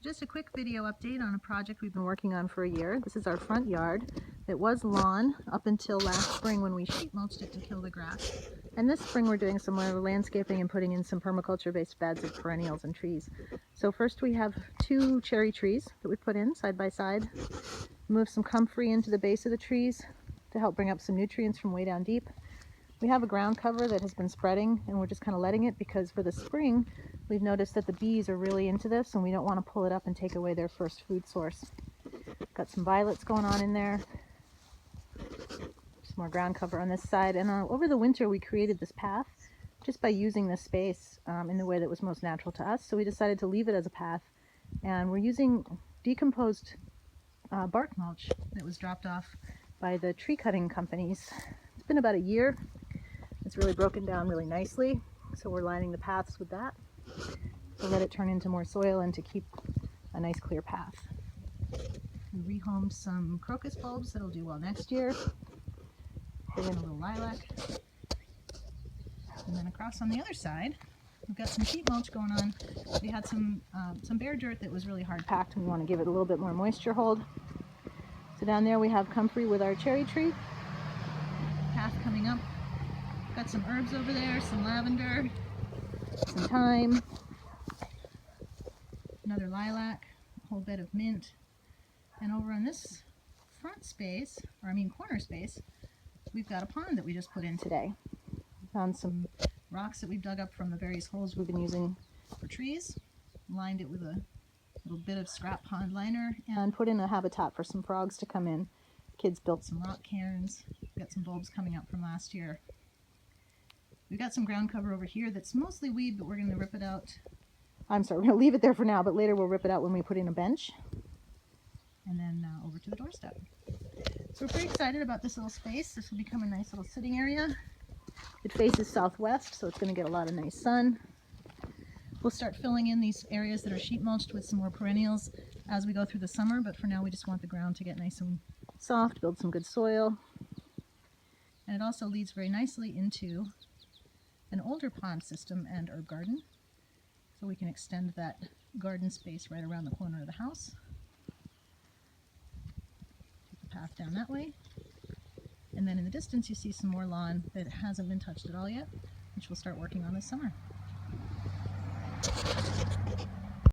Just a quick video update on a project we've been working on for a year. This is our front yard. It was lawn up until last spring when we sheet mulched it to kill the grass. And this spring we're doing some more landscaping and putting in some permaculture-based beds of perennials and trees. So first we have 2 cherry trees that we put in side by side. Move some comfrey into the base of the trees to help bring up some nutrients from way down deep. We have a ground cover that has been spreading and we're just kind of letting it because for the spring we've noticed that the bees are really into this and we don't want to pull it up and take away their first food source. Got some violets going on in there. Some more ground cover on this side, and over the winter we created this path just by using this space in the way that was most natural to us. So we decided to leave it as a path, and we're using decomposed bark mulch that was dropped off by the tree cutting companies. It's been about a year. It's really broken down really nicely, so we're lining the paths with that to let it turn into more soil and to keep a nice clear path. We rehomed some crocus bulbs that'll do well next year. Put in a little lilac. And then across on the other side, we've got some sheet mulch going on. We had some bare dirt that was really hard packed and we want to give it a little bit more moisture hold. So down there we have comfrey with our cherry tree. Path coming up. Got some herbs over there, some lavender, some thyme, another lilac, a whole bed of mint. And over on this front space, corner space, we've got a pond that we just put in today. We found some rocks that we've dug up from the various holes we've been using for trees, lined it with a little bit of scrap pond liner, and put in a habitat for some frogs to come in. Kids built some rock cairns. We've got some bulbs coming up from last year. We've got some ground cover over here that's mostly weed, but we're going to rip it out. We're going to leave it there for now, but later we'll rip it out when we put in a bench. And then over to the doorstep. So we're pretty excited about this little space. This will become a nice little sitting area. It faces southwest, so it's going to get a lot of nice sun. We'll start filling in these areas that are sheet mulched with some more perennials as we go through the summer, but for now we just want the ground to get nice and soft, build some good soil. And it also leads very nicely into an older pond system and herb garden, so we can extend that garden space right around the corner of the house. Take the path down that way, and then in the distance you see some more lawn that hasn't been touched at all yet, which we'll start working on this summer.